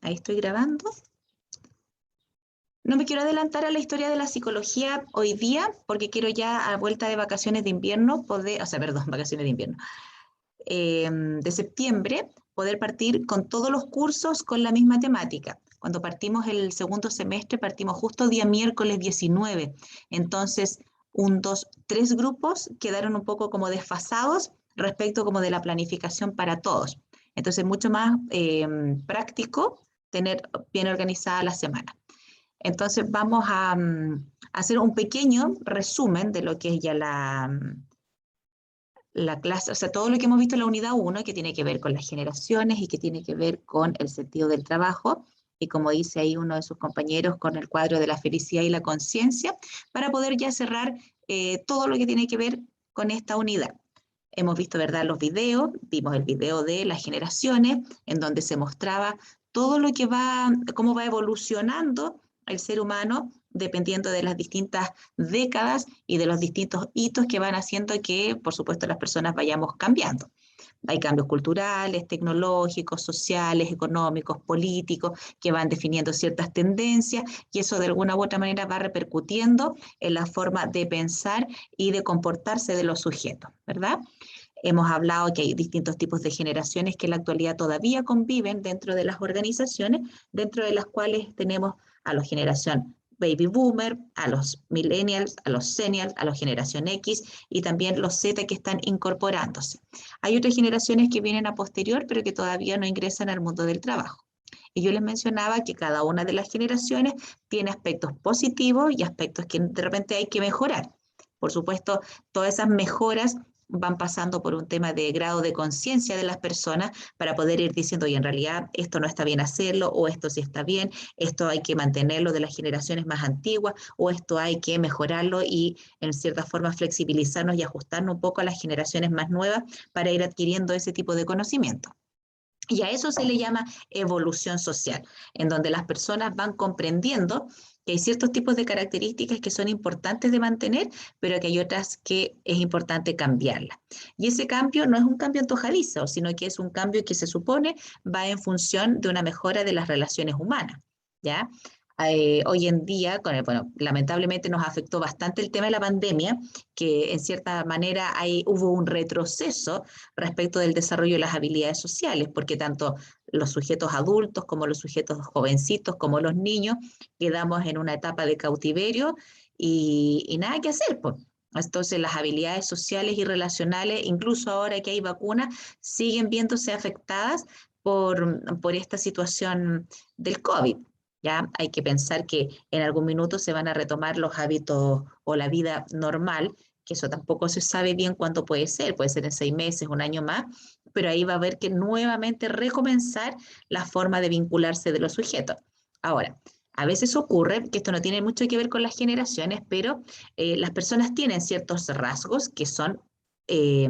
Ahí estoy grabando. No me quiero adelantar a la historia de la psicología hoy día, porque quiero ya a vuelta de vacaciones de invierno poder, vacaciones de invierno, de septiembre, poder partir con todos los cursos con la misma temática. Cuando partimos el segundo semestre, partimos justo día miércoles 19. Entonces, 1, 2, 3 grupos quedaron un poco como desfasados respecto como de la planificación para todos. Entonces, mucho más práctico tener bien organizada la semana. Entonces vamos a hacer un pequeño resumen de lo que es ya la clase, o sea, todo lo que hemos visto en la unidad 1, que tiene que ver con las generaciones y que tiene que ver con el sentido del trabajo, y como dice ahí uno de sus compañeros, con el cuadro de la felicidad y la conciencia, para poder ya cerrar todo lo que tiene que ver con esta unidad. Hemos visto, ¿verdad?, los videos, vimos el video de las generaciones, en donde se mostraba todo lo que va, cómo va evolucionando el ser humano dependiendo de las distintas décadas y de los distintos hitos que van haciendo que, por supuesto, las personas vayamos cambiando. Hay cambios culturales, tecnológicos, sociales, económicos, políticos, que van definiendo ciertas tendencias y eso de alguna u otra manera va repercutiendo en la forma de pensar y de comportarse de los sujetos, ¿verdad? Hemos hablado que hay distintos tipos de generaciones que en la actualidad todavía conviven dentro de las organizaciones, dentro de las cuales tenemos a la generación Baby Boomer, a los Millennials, a los Seniors, a la generación X y también los Z que están incorporándose. Hay otras generaciones que vienen a posterior, pero que todavía no ingresan al mundo del trabajo. Y yo les mencionaba que cada una de las generaciones tiene aspectos positivos y aspectos que de repente hay que mejorar. Por supuesto, todas esas mejoras van pasando por un tema de grado de conciencia de las personas para poder ir diciendo, oye, en realidad esto no está bien hacerlo, o esto sí está bien, esto hay que mantenerlo de las generaciones más antiguas, o esto hay que mejorarlo y en cierta forma flexibilizarnos y ajustarnos un poco a las generaciones más nuevas para ir adquiriendo ese tipo de conocimiento. Y a eso se le llama evolución social, en donde las personas van comprendiendo que hay ciertos tipos de características que son importantes de mantener, pero que hay otras que es importante cambiarlas. Y ese cambio no es un cambio antojadizo, sino que es un cambio que se supone va en función de una mejora de las relaciones humanas, ¿ya? Hoy en día, lamentablemente nos afectó bastante el tema de la pandemia, que en cierta manera hubo un retroceso respecto del desarrollo de las habilidades sociales, porque tanto los sujetos adultos como los sujetos jovencitos como los niños quedamos en una etapa de cautiverio y nada que hacer, pues. Entonces las habilidades sociales y relacionales, incluso ahora que hay vacunas, siguen viéndose afectadas por esta situación del COVID. Ya hay que pensar que en algún minuto se van a retomar los hábitos o la vida normal, que eso tampoco se sabe bien cuánto puede ser en 6 meses, un año más, pero ahí va a haber que nuevamente recomenzar la forma de vincularse de los sujetos. Ahora, a veces ocurre, que esto no tiene mucho que ver con las generaciones, pero las personas tienen ciertos rasgos que son eh,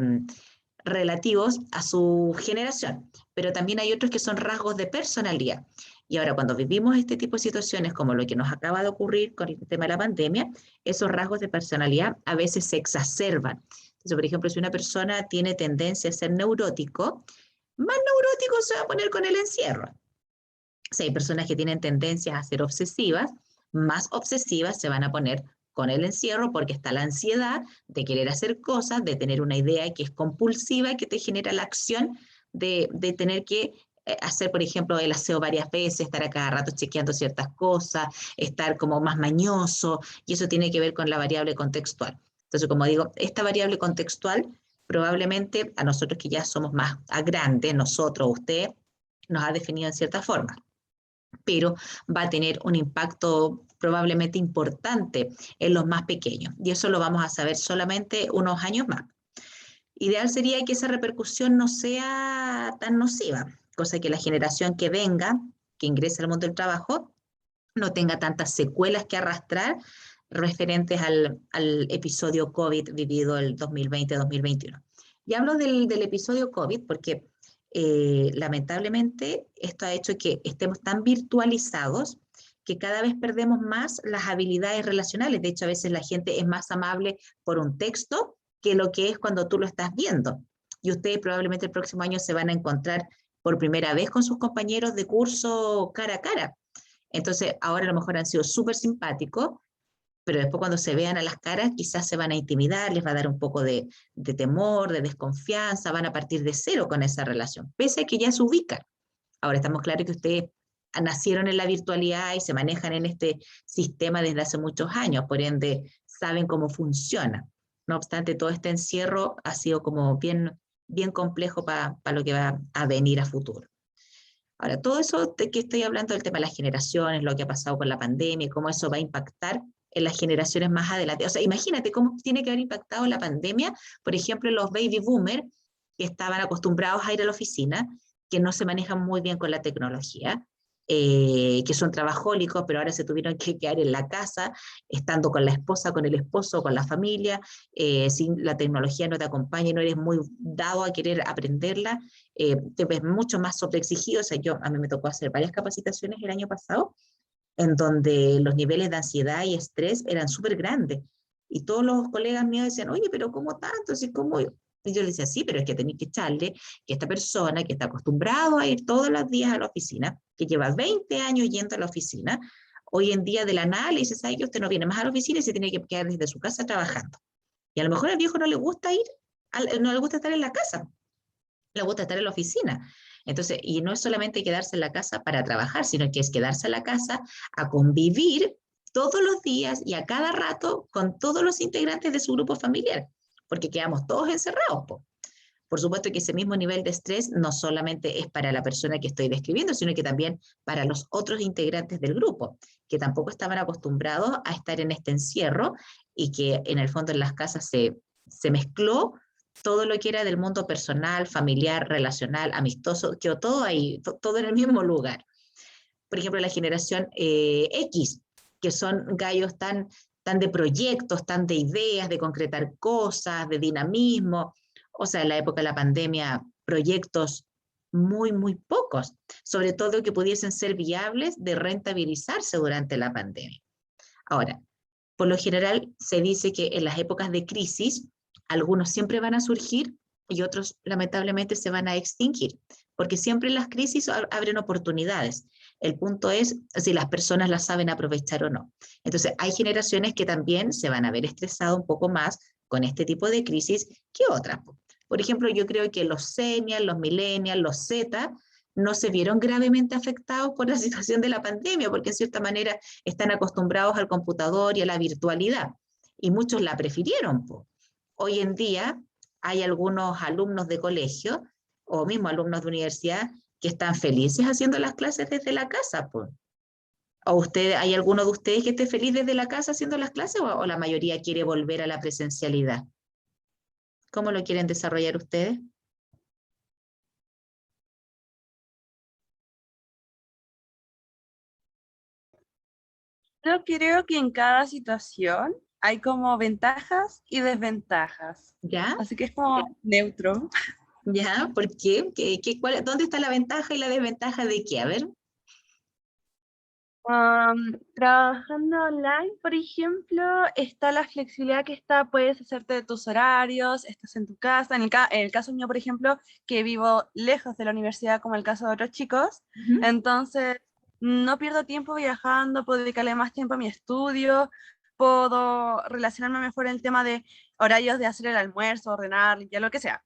relativos a su generación, pero también hay otros que son rasgos de personalidad. Y ahora cuando vivimos este tipo de situaciones como lo que nos acaba de ocurrir con el tema de la pandemia, esos rasgos de personalidad a veces se exacerban. Entonces, por ejemplo, si una persona tiene tendencia a ser neurótico, más neurótico se va a poner con el encierro. Si hay personas que tienen tendencias a ser obsesivas, más obsesivas se van a poner con el encierro porque está la ansiedad de querer hacer cosas, de tener una idea que es compulsiva y que te genera la acción de tener que hacer, por ejemplo, el aseo varias veces, estar a cada rato chequeando ciertas cosas, estar como más mañoso, y eso tiene que ver con la variable contextual. Entonces, como digo, esta variable contextual probablemente a nosotros que ya somos más grandes, nosotros, usted, nos ha definido en cierta forma, pero va a tener un impacto probablemente importante en los más pequeños. Y eso lo vamos a saber solamente unos años más. Ideal sería que esa repercusión no sea tan nociva, cosa que la generación que venga, que ingrese al mundo del trabajo, no tenga tantas secuelas que arrastrar referentes al episodio COVID vivido el 2020-2021. Y hablo del episodio COVID porque lamentablemente esto ha hecho que estemos tan virtualizados que cada vez perdemos más las habilidades relacionales. De hecho, a veces la gente es más amable por un texto que lo que es cuando tú lo estás viendo. Y ustedes probablemente el próximo año se van a encontrar por primera vez con sus compañeros de curso cara a cara. Entonces, ahora a lo mejor han sido súper simpáticos, pero después cuando se vean a las caras quizás se van a intimidar, les va a dar un poco de temor, de desconfianza, van a partir de cero con esa relación, pese a que ya se ubican. Ahora estamos claros que ustedes nacieron en la virtualidad y se manejan en este sistema desde hace muchos años, por ende saben cómo funciona. No obstante, todo este encierro ha sido como bien complejo para lo que va a venir a futuro. Ahora, todo eso de que estoy hablando del tema de las generaciones, lo que ha pasado con la pandemia, cómo eso va a impactar en las generaciones más adelante. O sea, imagínate cómo tiene que haber impactado la pandemia, por ejemplo, los baby boomers que estaban acostumbrados a ir a la oficina, que no se manejan muy bien con la tecnología, que son trabajólicos, pero ahora se tuvieron que quedar en la casa, estando con la esposa, con el esposo, con la familia, si la tecnología no te acompaña y no eres muy dado a querer aprenderla, te ves mucho más sobreexigido. O sea, a mí me tocó hacer varias capacitaciones el año pasado, en donde los niveles de ansiedad y estrés eran súper grandes. Y todos los colegas míos decían, oye, pero ¿cómo tanto? ¿Sí, cómo? Y yo les decía, sí, pero es que tenéis que echarle que esta persona que está acostumbrado a ir todos los días a la oficina, que lleva 20 años yendo a la oficina, hoy en día de la nada le dices, ay, que usted no viene más a la oficina y se tiene que quedar desde su casa trabajando. Y a lo mejor al viejo no le gusta ir, no le gusta estar en la casa, le gusta estar en la oficina. Entonces, y no es solamente quedarse en la casa para trabajar, sino que es quedarse en la casa a convivir todos los días y a cada rato con todos los integrantes de su grupo familiar, porque quedamos todos encerrados, po. Por supuesto que ese mismo nivel de estrés no solamente es para la persona que estoy describiendo, sino que también para los otros integrantes del grupo, que tampoco estaban acostumbrados a estar en este encierro y que en el fondo en las casas se mezcló todo lo que era del mundo personal, familiar, relacional, amistoso, quedó todo ahí, todo en el mismo lugar. Por ejemplo, la generación X, que son gallos tan de proyectos, tan de ideas, de concretar cosas, de dinamismo. O sea, en la época de la pandemia, proyectos muy pocos, sobre todo que pudiesen ser viables de rentabilizarse durante la pandemia. Ahora, por lo general se dice que en las épocas de crisis, algunos siempre van a surgir y otros lamentablemente se van a extinguir, porque siempre en las crisis abren oportunidades. El punto es si las personas las saben aprovechar o no. Entonces, hay generaciones que también se van a ver estresadas un poco más con este tipo de crisis que otras. Por ejemplo, yo creo que los seniors, los millennials, los Z, no se vieron gravemente afectados por la situación de la pandemia, porque en cierta manera están acostumbrados al computador y a la virtualidad, y muchos la prefirieron, po. Hoy en día hay algunos alumnos de colegio o mismo alumnos de universidad que están felices haciendo las clases desde la casa, po. ¿O hay alguno de ustedes que esté feliz desde la casa haciendo las clases o la mayoría quiere volver a la presencialidad? ¿Cómo lo quieren desarrollar ustedes? Yo creo que en cada situación hay como ventajas y desventajas. ¿Ya? Así que es como neutro. ¿Ya? ¿Por qué? ¿Dónde está la ventaja y la desventaja de qué? A ver. Trabajando online, por ejemplo, está la flexibilidad que está, puedes hacerte de tus horarios, estás en tu casa. En el caso mío, por ejemplo, que vivo lejos de la universidad, como el caso de otros chicos, Ujú. entonces no pierdo tiempo viajando, puedo dedicarle más tiempo a mi estudio, puedo relacionarme mejor en el tema de horarios de hacer el almuerzo, ordenar, ya lo que sea.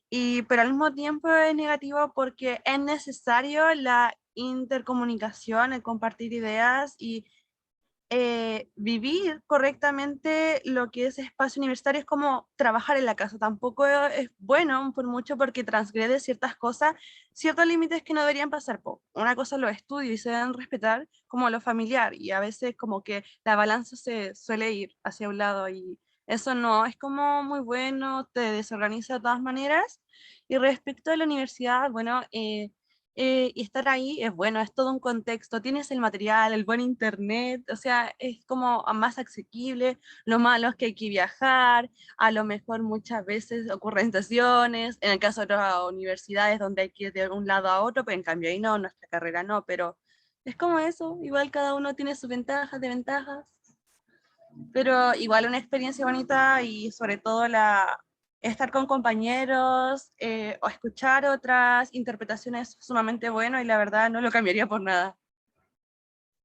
Pero al mismo tiempo es negativo porque es necesario la intercomunicación, el compartir ideas y vivir correctamente lo que es espacio universitario es como trabajar en la casa. Tampoco es bueno por mucho porque transgrede ciertas cosas, ciertos límites que no deberían pasar. Una cosa los estudios y se deben respetar como lo familiar y a veces como que la balanza se suele ir hacia un lado y eso no es como muy bueno, te desorganiza de todas maneras. Y respecto a la universidad, bueno, y estar ahí es bueno, es todo un contexto, tienes el material, el buen internet, o sea, es como más asequible, lo malo es que hay que viajar, a lo mejor muchas veces ocurren estaciones, en el caso de otras universidades donde hay que ir de un lado a otro, pero en cambio ahí no, nuestra carrera no, pero es como eso, igual cada uno tiene sus ventajas, desventajas, pero igual una experiencia bonita y sobre todo estar con compañeros o escuchar otras interpretaciones es sumamente bueno y la verdad no lo cambiaría por nada.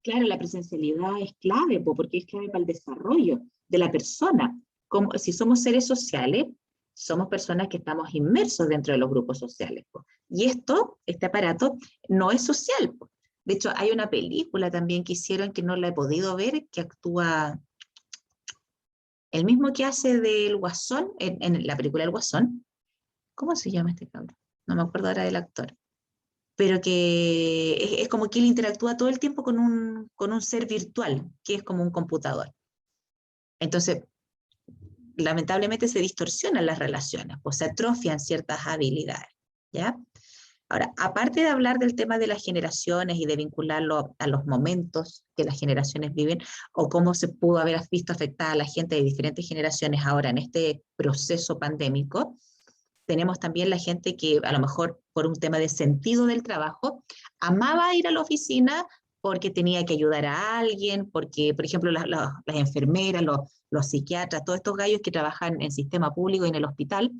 Claro, la presencialidad es clave, porque es clave para el desarrollo de la persona. Como, si somos seres sociales, somos personas que estamos inmersos dentro de los grupos sociales, po. Y este aparato, no es social, po. De hecho, hay una película también que hicieron que no la he podido ver, que actúa el mismo que hace del Guasón, en la película del Guasón. ¿Cómo se llama este cabrón? No me acuerdo ahora del actor. Pero que es como que él interactúa todo el tiempo con un ser virtual, que es como un computador. Entonces, lamentablemente se distorsionan las relaciones, pues se atrofian ciertas habilidades, ¿ya? Ahora, aparte de hablar del tema de las generaciones y de vincularlo a los momentos que las generaciones viven, o cómo se pudo haber visto afectada a la gente de diferentes generaciones ahora en este proceso pandémico, tenemos también la gente que a lo mejor por un tema de sentido del trabajo, amaba ir a la oficina porque tenía que ayudar a alguien, porque, por ejemplo, las enfermeras, los psiquiatras, todos estos gallos que trabajan en el sistema público y en el hospital,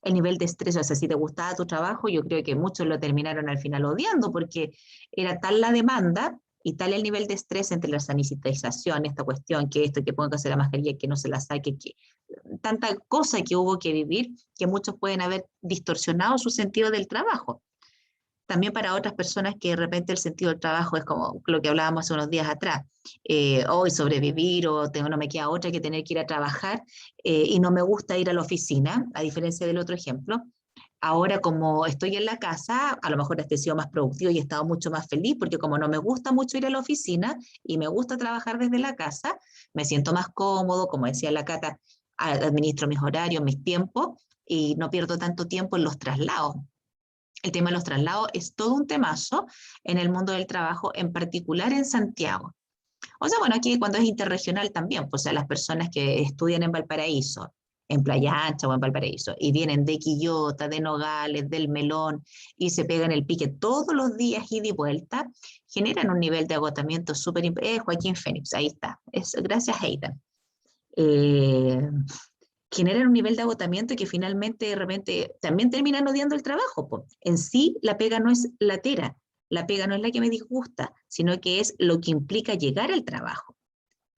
el nivel de estrés, o sea, si te gustaba tu trabajo, yo creo que muchos lo terminaron al final odiando, porque era tal la demanda y tal el nivel de estrés entre la sanitización, esta cuestión, que esto, que pongo que hacer la mascarilla, que no se la saque, que tanta cosa que hubo que vivir, que muchos pueden haber distorsionado su sentido del trabajo. También para otras personas que de repente el sentido del trabajo es como lo que hablábamos hace unos días atrás, hoy sobrevivir o no me queda otra que tener que ir a trabajar y no me gusta ir a la oficina, a diferencia del otro ejemplo. Ahora como estoy en la casa, a lo mejor he sido más productivo y he estado mucho más feliz porque como no me gusta mucho ir a la oficina y me gusta trabajar desde la casa, me siento más cómodo, como decía la Cata, administro mis horarios, mis tiempos y no pierdo tanto tiempo en los traslados. El tema de los traslados es todo un temazo en el mundo del trabajo, en particular en Santiago. O sea, bueno, aquí cuando es interregional también, pues a las personas que estudian en Valparaíso, en Playa Ancha o en Valparaíso, y vienen de Quillota, de Nogales, del Melón, y se pegan el pique todos los días ida y vuelta, generan un nivel de agotamiento súper... Joaquín Fénix, ahí está. Gracias, Heidan. Generan un nivel de agotamiento que finalmente de repente también terminan odiando el trabajo, po. En sí, la pega no es latera, la pega no es la que me disgusta, sino que es lo que implica llegar al trabajo,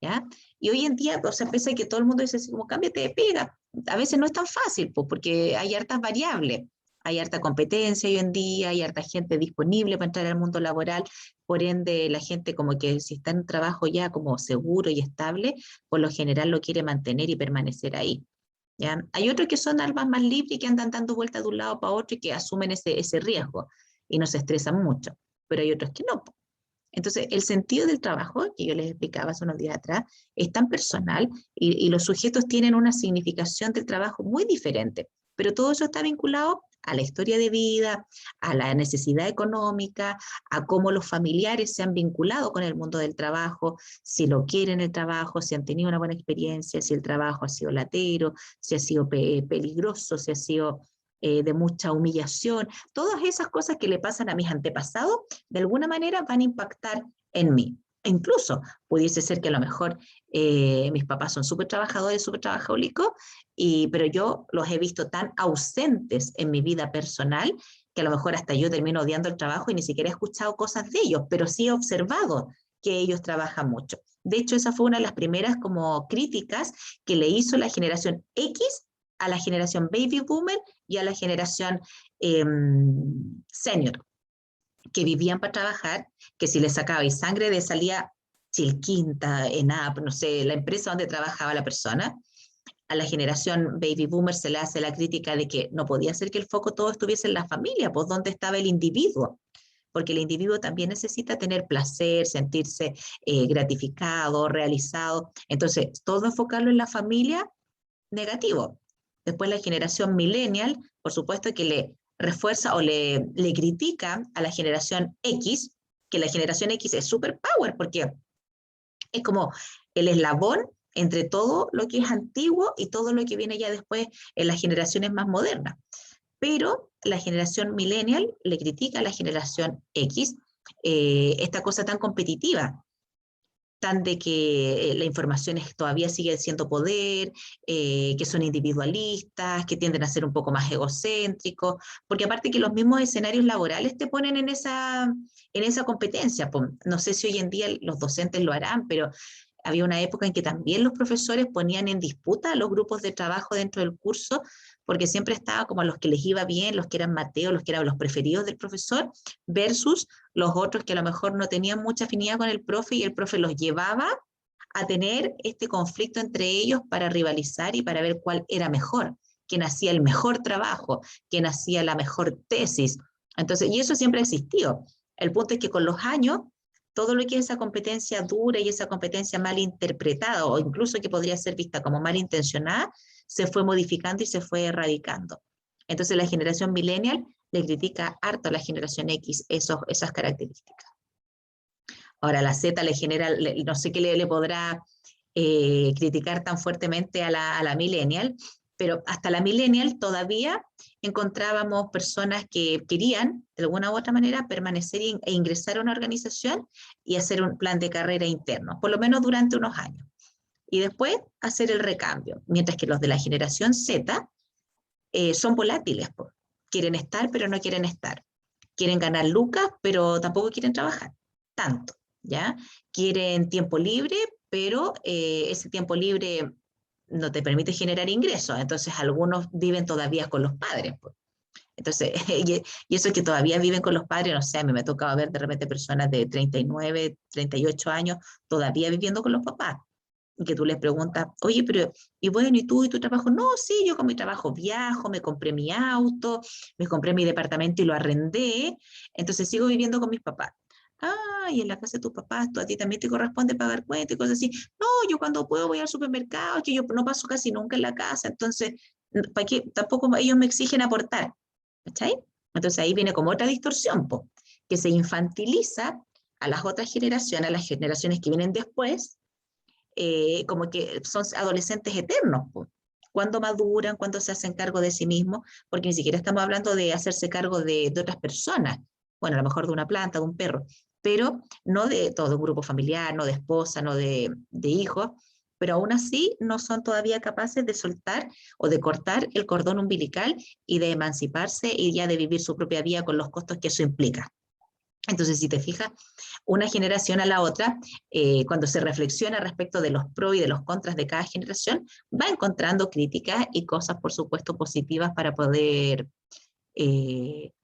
¿ya? Y hoy en día, o sea, pese a que todo el mundo dice así como, cámbiate de pega, a veces no es tan fácil, po, porque hay hartas variables, hay harta competencia hoy en día, hay harta gente disponible para entrar al mundo laboral, por ende la gente como que si está en un trabajo ya como seguro y estable, por lo general lo quiere mantener y permanecer ahí. ¿Ya? Hay otros que son almas más libres y que andan dando vueltas de un lado para otro y que asumen ese riesgo y no se estresan mucho, pero hay otros que no. Entonces, el sentido del trabajo, que yo les explicaba hace unos días atrás, es tan personal y los sujetos tienen una significación del trabajo muy diferente, pero todo eso está vinculado a la historia de vida, a la necesidad económica, a cómo los familiares se han vinculado con el mundo del trabajo, si lo quieren el trabajo, si han tenido una buena experiencia, si el trabajo ha sido latero, si ha sido peligroso, si ha sido de mucha humillación. Todas esas cosas que le pasan a mis antepasados, de alguna manera van a impactar en mí. E incluso pudiese ser que a lo mejor mis papás son súper trabajadores, súper trabajólicos, pero yo los he visto tan ausentes en mi vida personal que a lo mejor hasta yo termino odiando el trabajo y ni siquiera he escuchado cosas de ellos, pero sí he observado que ellos trabajan mucho. De hecho, esa fue una de las primeras como críticas que le hizo la generación X a la generación baby boomer y a la generación senior, que vivían para trabajar, que si les sacabais sangre de salía Chilquinta, ENAP, no sé, la empresa donde trabajaba la persona. A la generación baby boomer se le hace la crítica de que no podía ser que el foco todo estuviese en la familia, pues ¿dónde estaba el individuo? Porque el individuo también necesita tener placer, sentirse gratificado, realizado. Entonces, todo enfocarlo en la familia, negativo. Después la generación millennial, por supuesto que le refuerza o le critica a la generación X, que la generación X es super power, porque es como el eslabón entre todo lo que es antiguo y todo lo que viene ya después en las generaciones más modernas. Pero la generación millennial le critica a la generación X esta cosa tan competitiva, están de que la información todavía sigue siendo poder, que son individualistas, que tienden a ser un poco más egocéntricos, porque aparte que los mismos escenarios laborales te ponen en esa competencia. No sé si hoy en día los docentes lo harán, pero había una época en que también los profesores ponían en disputa a los grupos de trabajo dentro del curso, porque siempre estaba como a los que les iba bien, los que eran Mateo, los que eran los preferidos del profesor, versus los otros que a lo mejor no tenían mucha afinidad con el profe y el profe los llevaba a tener este conflicto entre ellos para rivalizar y para ver cuál era mejor, quién hacía el mejor trabajo, quién hacía la mejor tesis. Entonces, y eso siempre existió. El punto es que con los años, todo lo que es esa competencia dura y esa competencia mal interpretada, o incluso que podría ser vista como malintencionada, se fue modificando y se fue erradicando. Entonces la generación millennial le critica harto a la generación X esas características. Ahora la Z le genera, no sé qué le podrá criticar tan fuertemente a la millennial, pero hasta la millennial todavía encontrábamos personas que querían, de alguna u otra manera, permanecer e ingresar a una organización y hacer un plan de carrera interno, por lo menos durante unos años. Y después hacer el recambio, mientras que los de la generación Z son volátiles, pues. Quieren estar, pero no quieren estar. Quieren ganar lucas, pero tampoco quieren trabajar tanto, ¿ya? Quieren tiempo libre, pero ese tiempo libre no te permite generar ingresos, entonces algunos viven todavía con los padres, pues. Entonces, y eso que todavía viven con los padres, no sé, a mí me ha tocado ver de repente personas de 39, 38 años todavía viviendo con los papás, y que tú les preguntas, oye, pero, y bueno, ¿y tú y tu trabajo? No, sí, yo con mi trabajo viajo, me compré mi auto, me compré mi departamento y lo arrendé, entonces sigo viviendo con mis papás. Ah, y en la casa de tus papás, a ti también te corresponde pagar cuentas y cosas así. No, yo cuando puedo voy al supermercado, que yo no paso casi nunca en la casa, entonces, ¿para qué? Tampoco ellos me exigen aportar, ¿cachai? Entonces ahí viene como otra distorsión, po, que se infantiliza a las otras generaciones, a las generaciones que vienen después, como que son adolescentes eternos, pues. Cuando maduran, cuando se hacen cargo de sí mismos, porque ni siquiera estamos hablando de hacerse cargo de otras personas, bueno, a lo mejor de una planta, de un perro, pero no de todo un grupo familiar, no de esposa, no de hijos, pero aún así no son todavía capaces de soltar o de cortar el cordón umbilical y de emanciparse y ya de vivir su propia vida con los costos que eso implica. Entonces, si te fijas, una generación a la otra, cuando se reflexiona respecto de los pros y de los contras de cada generación, va encontrando críticas y cosas, por supuesto, positivas para poder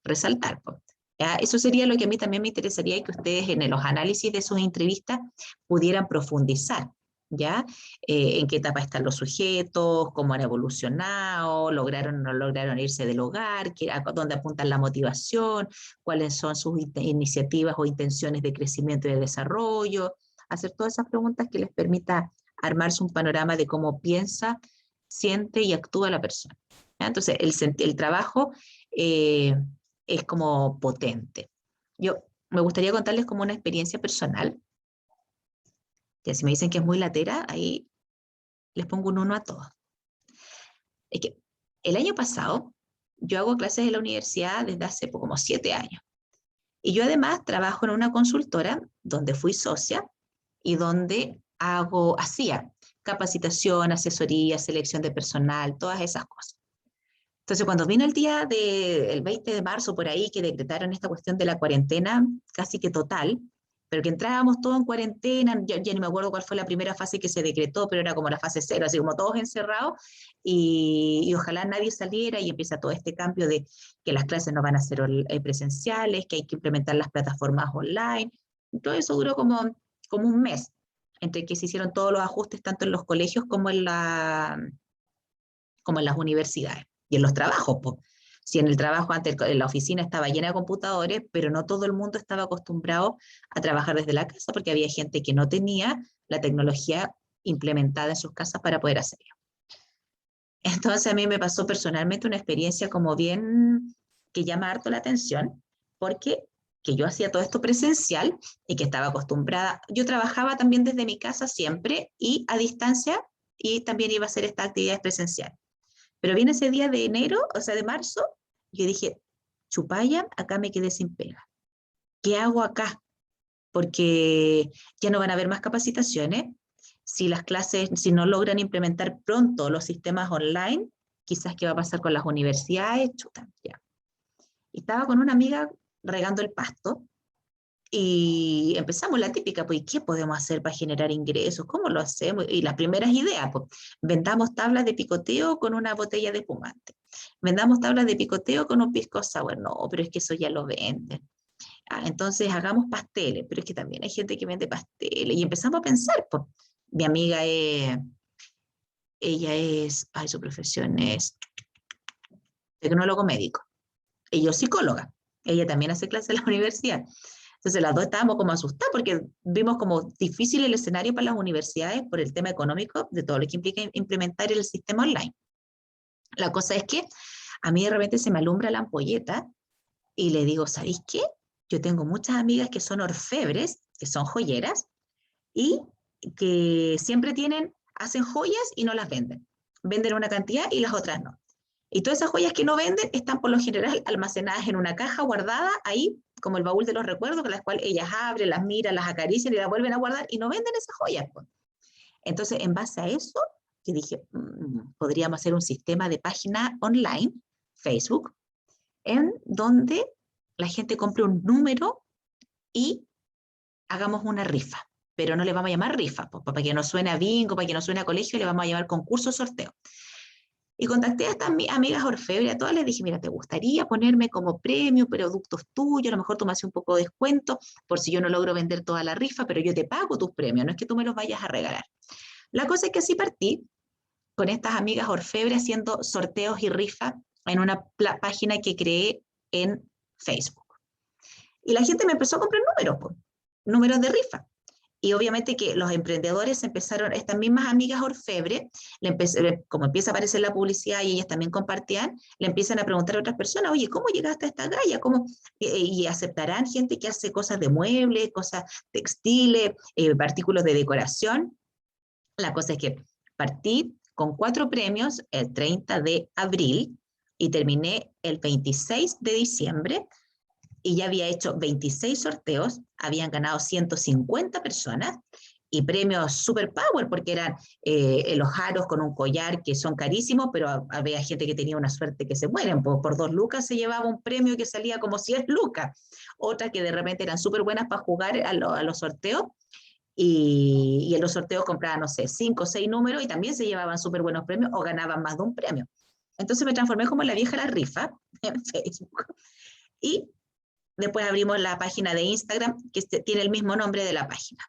resaltar, pues. ¿Ya? Eso sería lo que a mí también me interesaría y que ustedes en los análisis de sus entrevistas pudieran profundizar. ¿Ya? En qué etapa están los sujetos, cómo han evolucionado, lograron o no lograron irse del hogar, a dónde apuntan la motivación, cuáles son sus iniciativas o intenciones de crecimiento y de desarrollo, hacer todas esas preguntas que les permita armarse un panorama de cómo piensa, siente y actúa la persona. ¿Ya? Entonces, el trabajo es como potente. Yo me gustaría contarles como una experiencia personal, que si me dicen que es muy latera, ahí les pongo un 1 a todos. Es que el año pasado yo hago clases en la universidad desde hace como 7 años. Y yo además trabajo en una consultora donde fui socia y donde hacía capacitación, asesoría, selección de personal, todas esas cosas. Entonces, cuando vino el día del 20 de marzo, por ahí, que decretaron esta cuestión de la cuarentena casi que total, pero que entrábamos todos en cuarentena, ya ni me acuerdo cuál fue la primera fase que se decretó, pero era como la fase 0, así como todos encerrados, y ojalá nadie saliera, y empieza todo este cambio de que las clases no van a ser presenciales, que hay que implementar las plataformas online. Todo eso duró como un mes, entre que se hicieron todos los ajustes, tanto en los colegios como en las universidades y en los trabajos. Pues. Si en el trabajo antes, en la oficina estaba llena de computadores, pero no todo el mundo estaba acostumbrado a trabajar desde la casa porque había gente que no tenía la tecnología implementada en sus casas para poder hacerlo. Entonces a mí me pasó personalmente una experiencia como bien que llama harto la atención, porque que yo hacía todo esto presencial y que estaba acostumbrada, yo trabajaba también desde mi casa siempre y a distancia, y también iba a hacer estas actividades presenciales. Pero viene ese día de enero, o sea, de marzo, y yo dije, chupaya, acá me quedé sin pega. ¿Qué hago acá? porque ya no van a haber más capacitaciones. Si las clases, si no logran implementar pronto los sistemas online, quizás qué va a pasar con las universidades, chuta, ya. Y estaba con una amiga regando el pasto, y empezamos la típica, pues, ¿qué podemos hacer para generar ingresos? ¿Cómo lo hacemos? Y las primeras ideas, pues, vendamos tablas de picoteo con una botella de espumante. Vendamos tablas de picoteo con un pisco sour. No, pero es que eso ya lo venden. Ah, entonces hagamos pasteles, pero es que también hay gente que vende pasteles. Y empezamos a pensar, pues, mi amiga ella es, ay, su profesión es tecnólogo médico. Y yo psicóloga. Ella también hace clases en la universidad. Entonces las dos estábamos como asustadas porque vimos como difícil el escenario para las universidades por el tema económico de todo lo que implica implementar el sistema online. La cosa es que a mí de repente se me alumbra la ampolleta y le digo, ¿sabéis qué? Yo tengo muchas amigas que son orfebres, que son joyeras, y que siempre hacen joyas y no las venden. Venden una cantidad y las otras no. Y todas esas joyas que no venden están por lo general almacenadas en una caja guardada ahí, como el baúl de los recuerdos, con las cuales ellas abren, las miran, las acarician y las vuelven a guardar y no venden esas joyas. Pues. Entonces, en base a eso, yo dije, podríamos hacer un sistema de página online, Facebook, en donde la gente compre un número y hagamos una rifa. Pero no le vamos a llamar rifa, pues, para que no suene a bingo, para que no suene a colegio, le vamos a llamar concurso sorteo. Y contacté a estas amigas orfebres, a todas les dije, mira, ¿te gustaría ponerme como premio productos tuyos? A lo mejor tú me haces un poco de descuento por si yo no logro vender toda la rifa, pero yo te pago tus premios, no es que tú me los vayas a regalar. La cosa es que así partí con estas amigas orfebres haciendo sorteos y rifas en una página que creé en Facebook. Y la gente me empezó a comprar números de rifa. Y obviamente que los emprendedores empezaron, estas mismas amigas orfebres, como empieza a aparecer la publicidad y ellas también compartían, le empiezan a preguntar a otras personas, oye, ¿cómo llegaste a esta galla? Y aceptarán gente que hace cosas de muebles, cosas textiles, artículos de decoración. La cosa es que partí con 4 premios el 30 de abril y terminé el 26 de diciembre y ya había hecho 26 sorteos, habían ganado 150 personas y premios super power porque eran los aros con un collar que son carísimos, pero había gente que tenía una suerte que se mueren, por 2 lucas se llevaba un premio que salía como 10 lucas, otras que de repente eran súper buenas para jugar a los sorteos y en los sorteos compraban, no sé, 5 o 6 números y también se llevaban súper buenos premios o ganaban más de un premio. Entonces me transformé como la vieja la rifa en Facebook y después abrimos la página de Instagram, que tiene el mismo nombre de la página.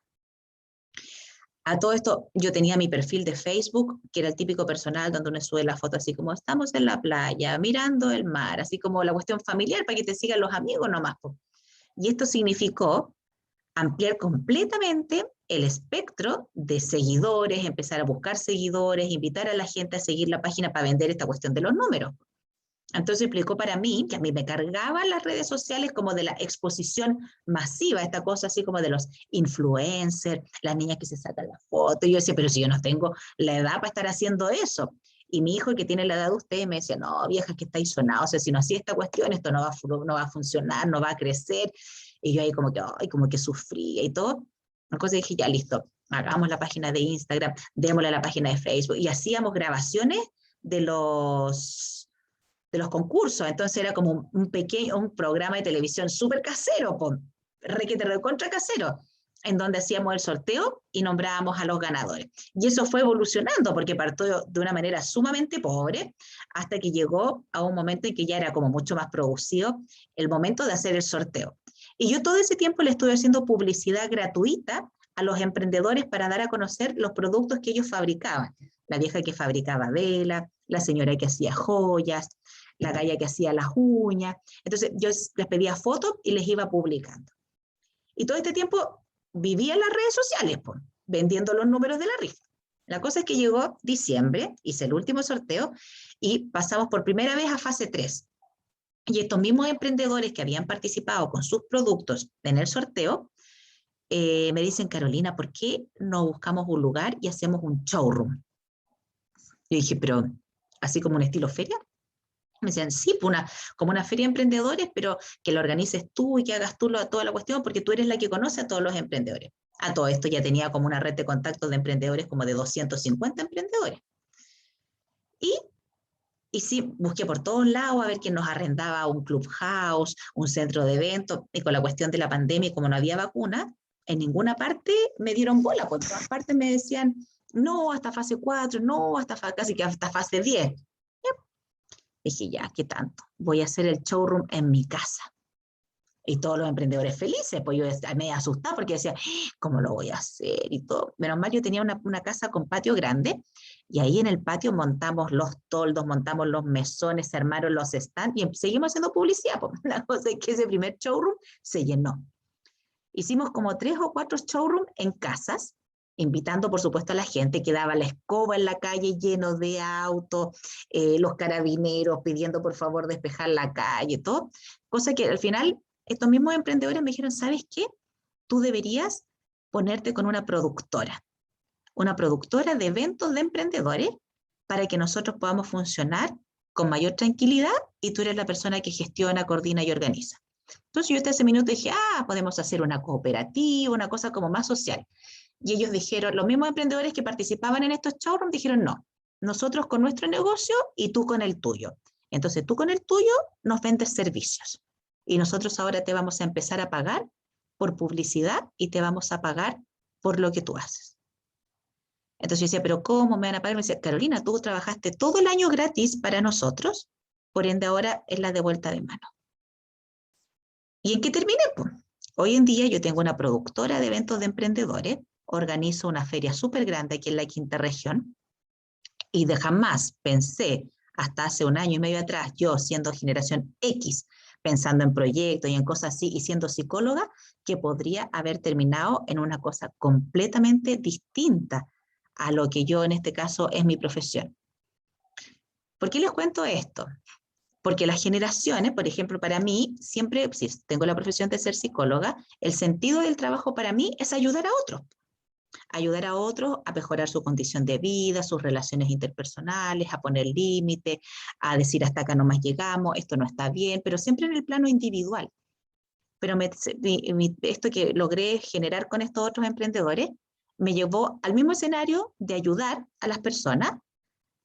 A todo esto, yo tenía mi perfil de Facebook, que era el típico personal, donde uno sube la foto así como estamos en la playa, mirando el mar, así como la cuestión familiar, para que te sigan los amigos nomás. Y esto significó ampliar completamente el espectro de seguidores, empezar a buscar seguidores, invitar a la gente a seguir la página para vender esta cuestión de los números. Entonces explicó para mí que a mí me cargaban las redes sociales como de la exposición masiva, esta cosa así como de los influencers, las niñas que se sacan la foto. Y yo decía, pero si yo no tengo la edad para estar haciendo eso. Y mi hijo, que tiene la edad de usted, me decía, no, vieja, que estáis sonado, o sea, si no hacía esta cuestión, esto no va a funcionar, no va a crecer. Y yo ahí como que sufría y todo. Entonces dije, ya, listo, hagamos la página de Instagram, démosle a la página de Facebook. Y hacíamos grabaciones de los concursos, entonces era como un programa de televisión súper casero, requete recontra casero, en donde hacíamos el sorteo y nombrábamos a los ganadores. Y eso fue evolucionando, porque partió de una manera sumamente pobre, hasta que llegó a un momento en que ya era como mucho más producido el momento de hacer el sorteo. Y yo todo ese tiempo le estuve haciendo publicidad gratuita a los emprendedores para dar a conocer los productos que ellos fabricaban. La vieja que fabricaba velas, la señora que hacía joyas, la galla que hacía las uñas. Entonces yo les pedía fotos y les iba publicando. Y todo este tiempo vivía en las redes sociales, vendiendo los números de la rifa. La cosa es que llegó diciembre, hice el último sorteo y pasamos por primera vez a fase 3. Y estos mismos emprendedores que habían participado con sus productos en el sorteo, me dicen, Carolina, ¿por qué no buscamos un lugar y hacemos un showroom? Yo dije, pero así como un estilo feria. Me decían, sí, pues como una feria de emprendedores, pero que la organices tú y que hagas tú toda la cuestión, porque tú eres la que conoce a todos los emprendedores. A todo esto ya tenía como una red de contactos de emprendedores, como de 250 emprendedores. Y Y sí, busqué por todos lados a ver quién nos arrendaba un clubhouse, un centro de eventos, y con la cuestión de la pandemia, y como no había vacuna, en ninguna parte me dieron bola, por todas partes me decían, no, hasta fase 4, no, casi que hasta fase 10. Dije, ya, ¿qué tanto? Voy a hacer el showroom en mi casa. Y todos los emprendedores felices, pues yo me asustaba porque decía, ¿cómo lo voy a hacer? Y todo. Menos mal, yo tenía una casa con patio grande y ahí en el patio montamos los toldos, montamos los mesones, se armaron los stands y seguimos haciendo publicidad. Pues. La cosa es que ese primer showroom se llenó. Hicimos como 3 o 4 showrooms en casas, invitando por supuesto a la gente, que daba la escoba en la calle lleno de autos, los carabineros pidiendo por favor despejar la calle, todo. Cosa que al final estos mismos emprendedores me dijeron, ¿sabes qué? Tú deberías ponerte con una productora de eventos de emprendedores para que nosotros podamos funcionar con mayor tranquilidad y tú eres la persona que gestiona, coordina y organiza. Entonces yo hasta ese minuto dije, podemos hacer una cooperativa, una cosa como más social. Y ellos dijeron, los mismos emprendedores que participaban en estos showrooms dijeron, no, nosotros con nuestro negocio y tú con el tuyo. Entonces tú con el tuyo nos vendes servicios. Y nosotros ahora te vamos a empezar a pagar por publicidad y te vamos a pagar por lo que tú haces. Entonces yo decía, ¿pero cómo me van a pagar? Me decía, Carolina, tú trabajaste todo el año gratis para nosotros, por ende ahora es la de vuelta de mano. ¿Y en qué terminé? Pues, hoy en día yo tengo una productora de eventos de emprendedores, organizo una feria súper grande aquí en la quinta región, y de jamás pensé, hasta hace un año y medio atrás, yo siendo generación X, pensando en proyectos y en cosas así, y siendo psicóloga, que podría haber terminado en una cosa completamente distinta a lo que yo en este caso es mi profesión. ¿Por qué les cuento esto? Porque las generaciones, por ejemplo, para mí, siempre, si tengo la profesión de ser psicóloga, el sentido del trabajo para mí es ayudar a otros a mejorar su condición de vida, sus relaciones interpersonales, a poner límites, a decir hasta acá nomás llegamos, esto no está bien, pero siempre en el plano individual. Pero esto que logré generar con estos otros emprendedores me llevó al mismo escenario de ayudar a las personas,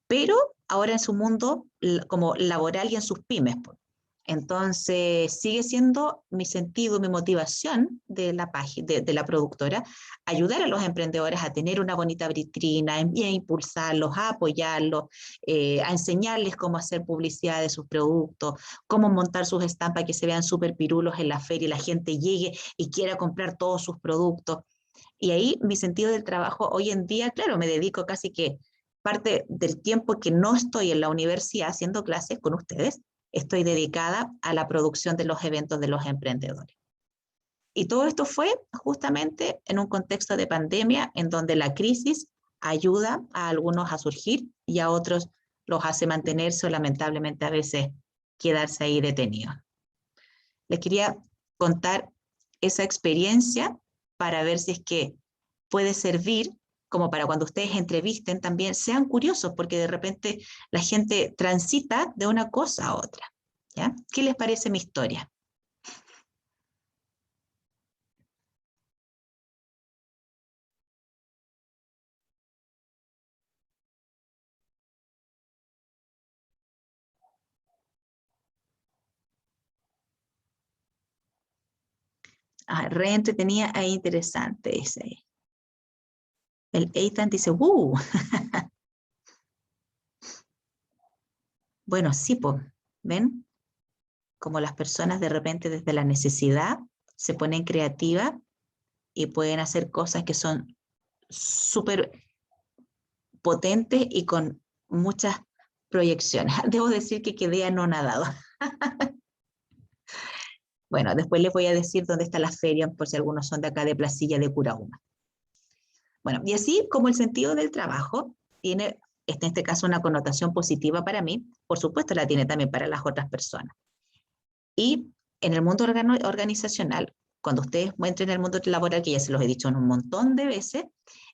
pero ahora en su mundo como laboral y en sus pymes. Entonces, sigue siendo mi sentido, mi motivación de la página, de la productora, ayudar a los emprendedores a tener una bonita vitrina, a impulsarlos, a apoyarlos, a enseñarles cómo hacer publicidad de sus productos, cómo montar sus estampas que se vean súper pirulos en la feria y la gente llegue y quiera comprar todos sus productos. Y ahí mi sentido del trabajo hoy en día, claro, me dedico casi que parte del tiempo que no estoy en la universidad haciendo clases con ustedes, estoy dedicada a la producción de los eventos de los emprendedores. Y todo esto fue justamente en un contexto de pandemia en donde la crisis ayuda a algunos a surgir y a otros los hace mantenerse o lamentablemente a veces quedarse ahí detenidos. Les quería contar esa experiencia para ver si es que puede servir como para cuando ustedes entrevisten también, sean curiosos, porque de repente la gente transita de una cosa a otra. ¿Ya? ¿Qué les parece mi historia? Re entretenida e interesante ese. El Eitan dice, Bueno, sí, pues, ¿ven? Como las personas de repente desde la necesidad se ponen creativas y pueden hacer cosas que son súper potentes y con muchas proyecciones. Debo decir que quedé anonadado. Bueno, después les voy a decir dónde está la feria, por si algunos son de acá de Placilla de Curauma. Bueno, y así como el sentido del trabajo tiene, en este caso, una connotación positiva para mí, por supuesto la tiene también para las otras personas. Y en el mundo organizacional, cuando ustedes entren en el mundo laboral, que ya se los he dicho un montón de veces,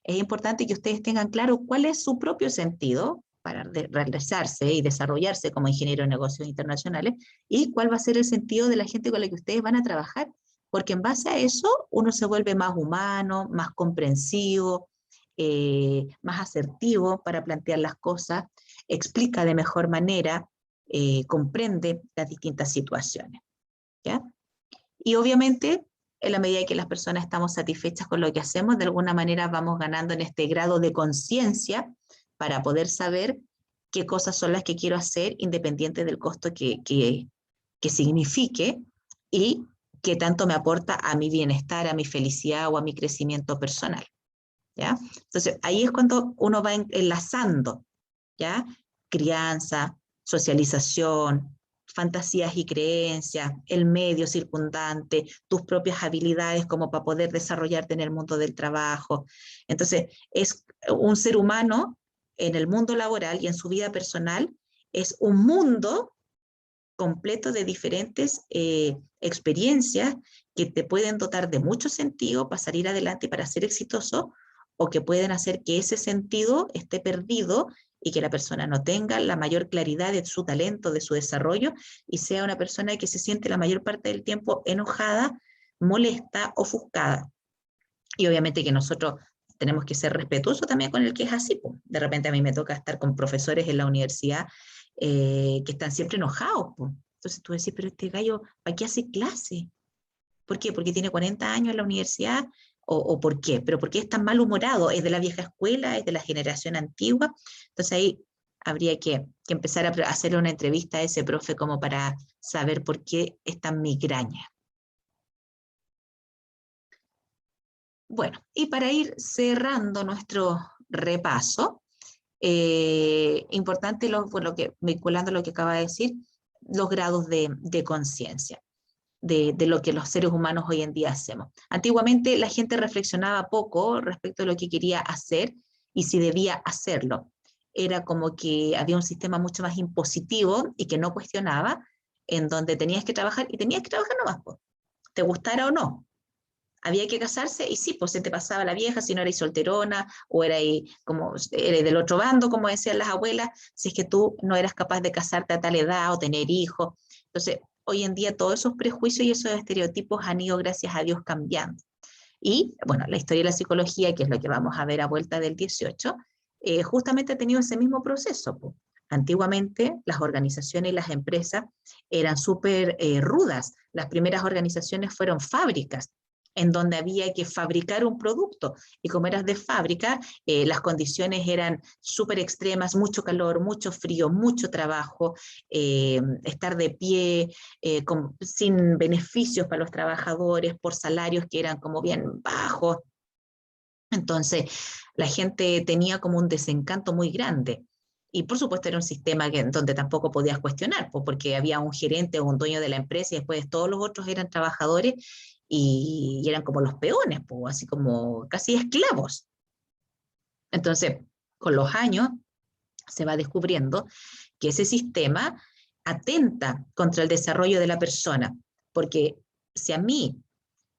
es importante que ustedes tengan claro cuál es su propio sentido, para realizarse y desarrollarse como ingeniero de negocios internacionales, y cuál va a ser el sentido de la gente con la que ustedes van a trabajar, porque en base a eso uno se vuelve más humano, más comprensivo, más asertivo para plantear las cosas, explica de mejor manera, comprende las distintas situaciones, ¿ya? Y obviamente, en la medida que las personas estamos satisfechas con lo que hacemos, de alguna manera vamos ganando en este grado de conciencia para poder saber qué cosas son las que quiero hacer, independiente del costo que signifique, y qué tanto me aporta a mi bienestar, a mi felicidad o a mi crecimiento personal, ¿ya? Entonces, ahí es cuando uno va enlazando, ¿ya? Crianza, socialización, fantasías y creencias, el medio circundante, tus propias habilidades como para poder desarrollarte en el mundo del trabajo. Entonces, es un ser humano en el mundo laboral y en su vida personal, es un mundo completo de diferentes experiencias que te pueden dotar de mucho sentido para salir adelante y para ser exitoso, o que pueden hacer que ese sentido esté perdido y que la persona no tenga la mayor claridad de su talento, de su desarrollo, y sea una persona que se siente la mayor parte del tiempo enojada, molesta, ofuscada. Y obviamente que nosotros tenemos que ser respetuosos también con el que es así. Pues. De repente a mí me toca estar con profesores en la universidad que están siempre enojados. Pues. Entonces tú decís, pero este gallo, ¿para qué hace clase? ¿Por qué? ¿Porque tiene 40 años en la universidad? ¿O por qué? ¿Pero por qué es tan malhumorado? ¿Es de la vieja escuela? ¿Es de la generación antigua? Entonces ahí habría que empezar a hacerle una entrevista a ese profe como para saber por qué es tan migraña. Bueno, y para ir cerrando nuestro repaso, importante, vinculando lo que acaba de decir, los grados de conciencia de lo que los seres humanos hoy en día hacemos. Antiguamente la gente reflexionaba poco respecto a lo que quería hacer y si debía hacerlo. Era como que había un sistema mucho más impositivo y que no cuestionaba, en donde tenías que trabajar y tenías que trabajar nomás, pues, te gustara o no. Había que casarse y sí, pues se te pasaba la vieja si no erais solterona o erais del otro bando, como decían las abuelas, si es que tú no eras capaz de casarte a tal edad o tener hijos. Entonces, hoy en día todos esos prejuicios y esos estereotipos han ido, gracias a Dios, cambiando. Y, bueno, la historia de la psicología, que es lo que vamos a ver a vuelta del 18, justamente ha tenido ese mismo proceso. Pues. Antiguamente las organizaciones y las empresas eran súper rudas. Las primeras organizaciones fueron fábricas en donde había que fabricar un producto. Y como eras de fábrica, las condiciones eran súper extremas, mucho calor, mucho frío, mucho trabajo, estar de pie, sin beneficios para los trabajadores, por salarios que eran como bien bajos. Entonces, la gente tenía como un desencanto muy grande. Y por supuesto era un sistema donde tampoco podías cuestionar, pues, porque había un gerente o un dueño de la empresa y después todos los otros eran trabajadores y eran como los peones, pues, así como casi esclavos. Entonces, con los años se va descubriendo que ese sistema atenta contra el desarrollo de la persona, porque si a mí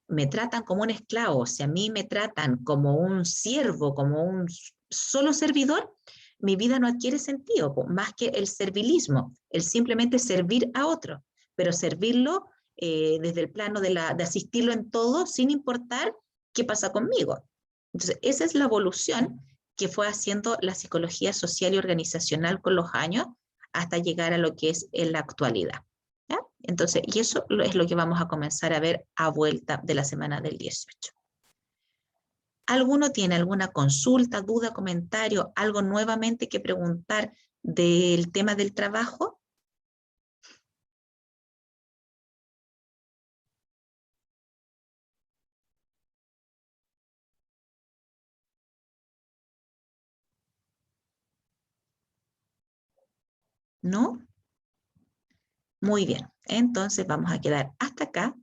me tratan como un esclavo, si a mí me tratan como un siervo, como un solo servidor, mi vida no adquiere sentido, más que el servilismo, el simplemente servir a otro, pero servirlo desde el plano de asistirlo en todo sin importar qué pasa conmigo. Entonces, esa es la evolución que fue haciendo la psicología social y organizacional con los años hasta llegar a lo que es en la actualidad. ¿Ya? Entonces, y eso es lo que vamos a comenzar a ver a vuelta de la semana del 18. ¿Alguno tiene alguna consulta, duda, comentario, algo nuevamente que preguntar del tema del trabajo? ¿No? Muy bien. Entonces vamos a quedar hasta acá